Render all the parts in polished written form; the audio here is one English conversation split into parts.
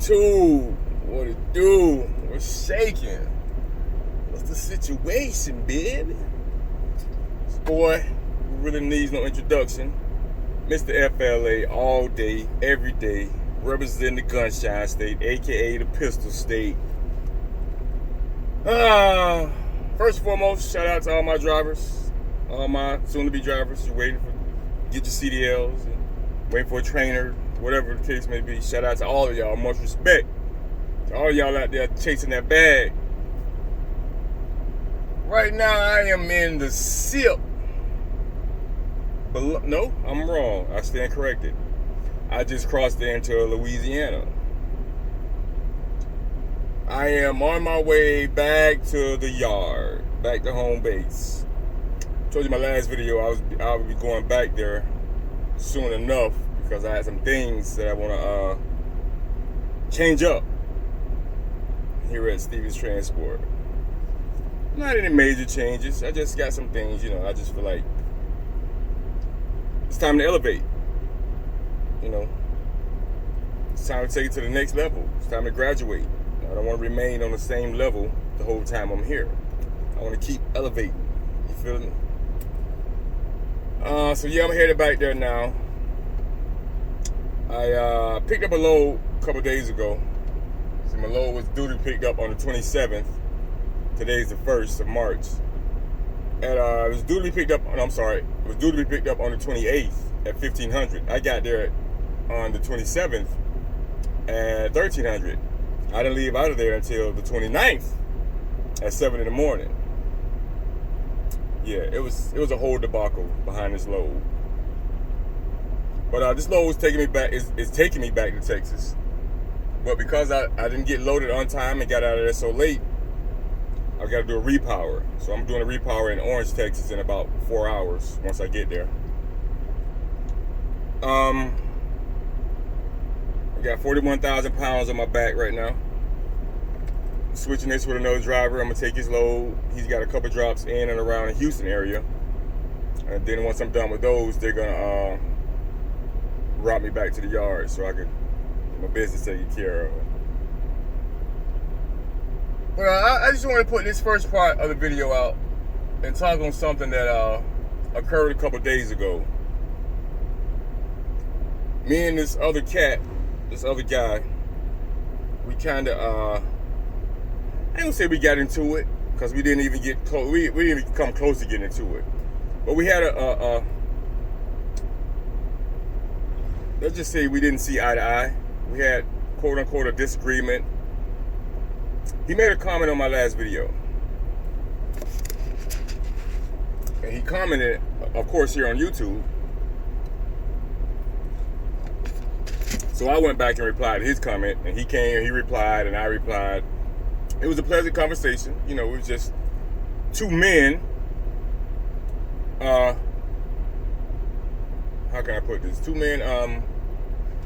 YouTube, what it do? What's shaking? What's the situation, baby? This boy who really needs no introduction. Mr. FLA all day, every day, representing the Gunshine State, aka the Pistol State. First and foremost, shout out to all my drivers, all my soon-to-be drivers. You're waiting for get your CDLs and waiting for a trainer. Whatever the case may be, shout out to all of y'all. Much respect to all y'all out there chasing that bag. Right now, I am in the SIP. But no, I'm wrong. I stand corrected. I just crossed into Louisiana. I am on my way back to the yard, back to home base. I told you in my last video I would be going back there soon enough, because I had some things that I want to change up here at Stevens Transport. Not any major changes. I just got some things, I just feel like it's time to elevate. It's time to take it to the next level. It's time to graduate. I don't want to remain on the same level the whole time I'm here. I want to keep elevating. You feel me? So yeah, I'm headed back there now. I picked up a load a couple days ago. So my load was due to be picked up on the 27th. Today's the 1st of March. And it was due to be picked up on, it was due to be picked up on the 28th at 1500. I got there on the 27th at 1300. I didn't leave out of there until the 29th at 7 in the morning. Yeah, it was a whole debacle behind this load. But this load was taking me back. Is taking me back to Texas. But because I didn't get loaded on time and got out of there so late, I got to do a repower. So I'm doing a repower in Orange, Texas, in about 4 hours once I get there. I got 41,000 pounds on my back right now. Switching this with another driver. I'm gonna take his load. He's got a couple drops in and around the Houston area. And then once I'm done with those, they're gonna route me back to the yard so I can get my business taken care of. But I just want to put this first part of the video out and talk on something that occurred a couple days ago. Me and this other guy, we kind of, I ain't gonna say we got into it, because we didn't even get close. We didn't even come close to getting into it. But we had let's just say we didn't see eye to eye. We had, quote unquote, a disagreement. He made a comment on my last video. And he commented, of course, here on YouTube. So I went back and replied to his comment, and he came, he replied, and I replied. It was a pleasant conversation. It was just two men. How can I put this? Two men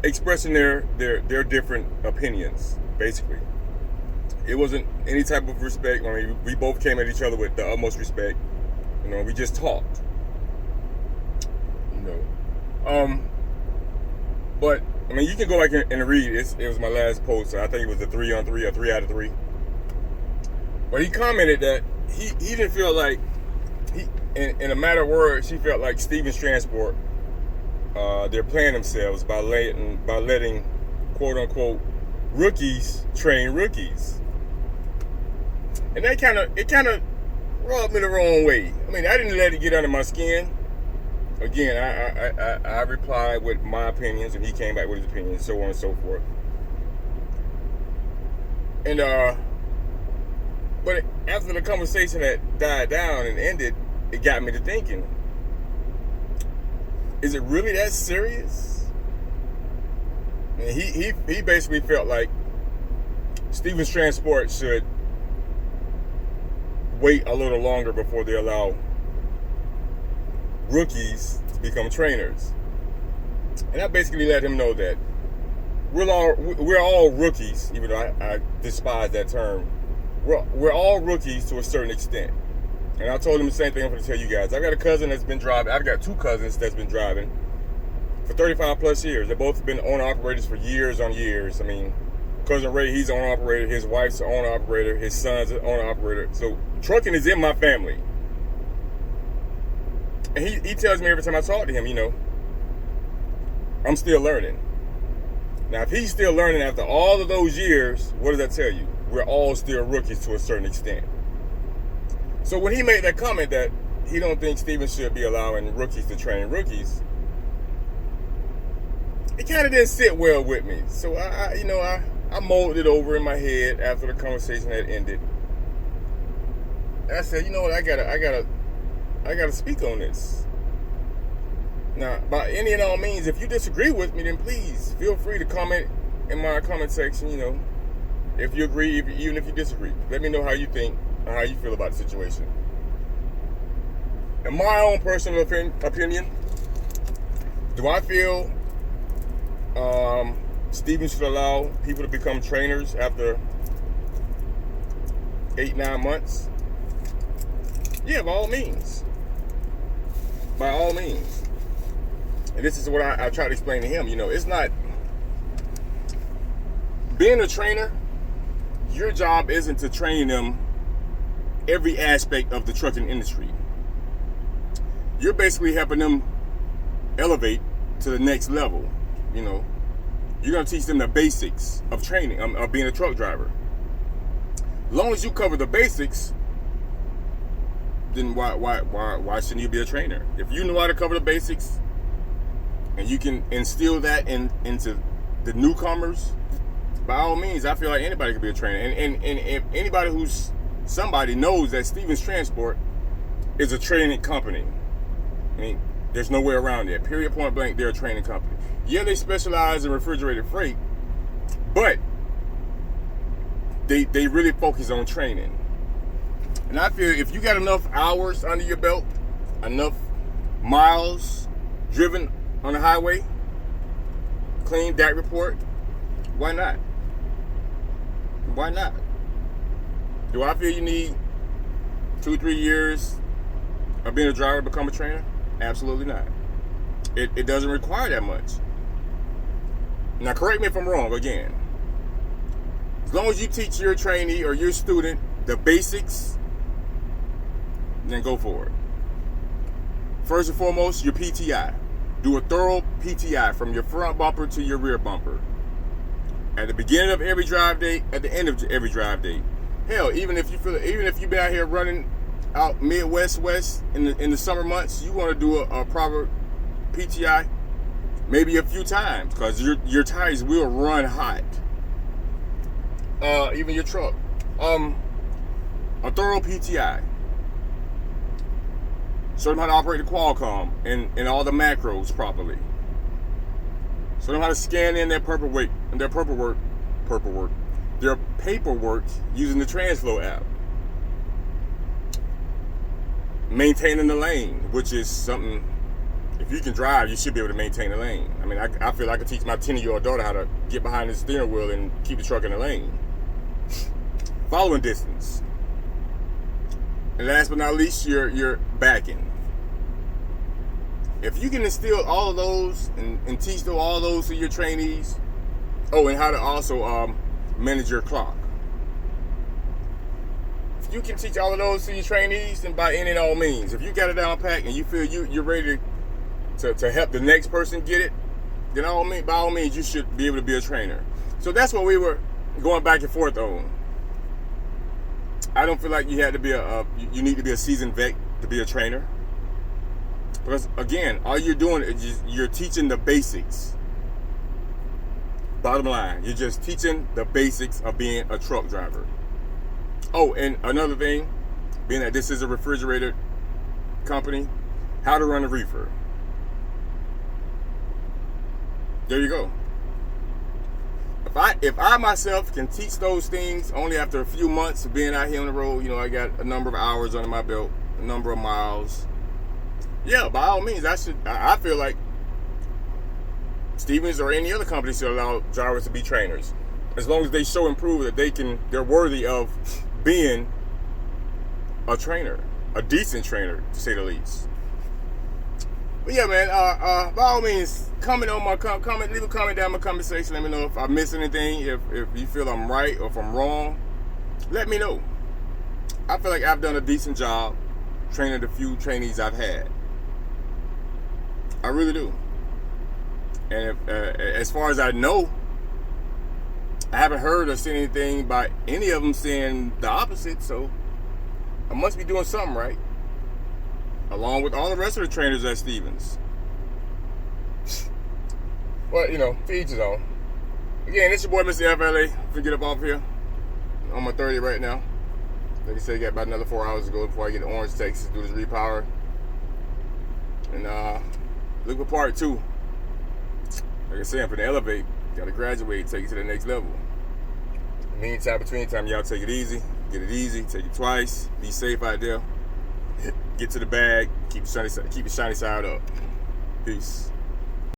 expressing their different opinions, basically. It wasn't any type of respect. I mean, we both came at each other with the utmost respect. We just talked. But I mean, you can go back and read. It was my last post. I think it was a 3-on-3 or 3 out of 3. But he commented that he didn't feel like in a matter of words, he felt like Stevens Transport, they're playing themselves by letting quote unquote rookies train rookies. And it kind of rubbed me the wrong way. I mean, I didn't let it get under my skin. Again, I replied with my opinions, and he came back with his opinions, so on and so forth. And but after the conversation had died down and ended, it got me to thinking: is it really that serious? And he basically felt like Stevens Transport should wait a little longer before they allow rookies to become trainers. And I basically let him know that we're all rookies, even though I despise that term. We're all rookies to a certain extent. And I told him the same thing I'm going to tell you guys. I've got a cousin that's been driving. I've got two cousins that's been driving for 35 plus years. They've both been owner-operators for years on years. I mean, Cousin Ray, he's an owner-operator. His wife's an owner-operator. His son's an owner-operator. So trucking is in my family. And he tells me every time I talk to him, you know, I'm still learning. Now, if he's still learning after all of those years, what does that tell you? We're all still rookies to a certain extent. So when he made that comment that he don't think Stevens should be allowing rookies to train rookies, it kind of didn't sit well with me. So I mulled it over in my head after the conversation had ended. And I said, you know what, I gotta speak on this. Now, by any and all means, if you disagree with me, then please feel free to comment in my comment section. You know, if you agree, even if you disagree, let me know how you think and how you feel about the situation. In my own personal opinion, do I feel Stevens should allow people to become trainers after 8-9 months? Yeah, by all means. By all means. And this is what I try to explain to him. You know, it's not being a trainer. Your job isn't to train them every aspect of the trucking industry. You're basically helping them elevate to the next level. You know, you're gonna teach them the basics of training, of being a truck driver. As long as you cover the basics, then why shouldn't you be a trainer? If you know how to cover the basics and you can instill that into the newcomers, by all means, I feel like anybody can be a trainer. And if anybody who's somebody knows that Stevens Transport is a training company. I mean, there's no way around it. Period, point blank, they're a training company. Yeah, they specialize in refrigerated freight, but they really focus on training. And I feel if you got enough hours under your belt, enough miles driven on the highway, clean DAT report, why not? Why not? Do I feel you need 2-3 years of being a driver to become a trainer? Absolutely not. It doesn't require that much. Now, correct me if I'm wrong again. As long as you teach your trainee or your student the basics, then go for it. First and foremost, your PTI. Do a thorough PTI from your front bumper to your rear bumper. At the beginning of every drive day, at the end of every drive day. Hell, even if you've been out here running out Midwest West in the summer months, you want to do a proper PTI maybe a few times because your tires will run hot. Even your truck. A thorough PTI. Show them how to operate the Qualcomm and all the macros properly. Show them how to scan in their paperwork using the TransFlow app. Maintaining the lane, which is something, if you can drive, you should be able to maintain the lane. I mean, I feel like I could teach my 10-year-old daughter how to get behind the steering wheel and keep the truck in the lane. Following distance. And last but not least, your backing. If you can instill all of those and teach all of those to your trainees, and how to also manage your clock. If you can teach all of those to your trainees, then by any and all means, if you got it down pat and you feel you're ready to help the next person get it, then by all means, you should be able to be a trainer. So that's what we were going back and forth on. I don't feel like you had to be you need to be a seasoned vet to be a trainer. Because again, all you're doing is you're teaching the basics. Bottom line, you're just teaching the basics of being a truck driver. Oh, and another thing, being that this is a refrigerated company, how to run a reefer. There you go. if I myself can teach those things only after a few months of being out here on the road, I got a number of hours under my belt, a number of miles. Yeah, by all means, I feel like Stevens or any other company should allow drivers to be trainers, as long as they show and prove that they're worthy of being a trainer, a decent trainer, to say the least. But yeah, man, by all means, leave a comment down in my comment section. Let me know if I missed anything, if you feel I'm right or if I'm wrong. Let me know. I feel like I've done a decent job training the few trainees I've had. I really do. And as far as I know, I haven't heard or seen anything by any of them saying the opposite, so I must be doing something right. Along with all the rest of the trainers at Stevens. But, to each his own. Again, it's your boy, Mr. FLA. If we get up off here, I'm on my 30 right now. Like I said, I got about another 4 hours to go before I get to Orange, Texas, do this repower. And look for part 2. Like I said, I'm finna elevate. Gotta graduate, take it to the next level. Meantime, between time, y'all take it easy. Get it easy, take it twice. Be safe out there. Get to the bag. Keep the shiny side up. Peace.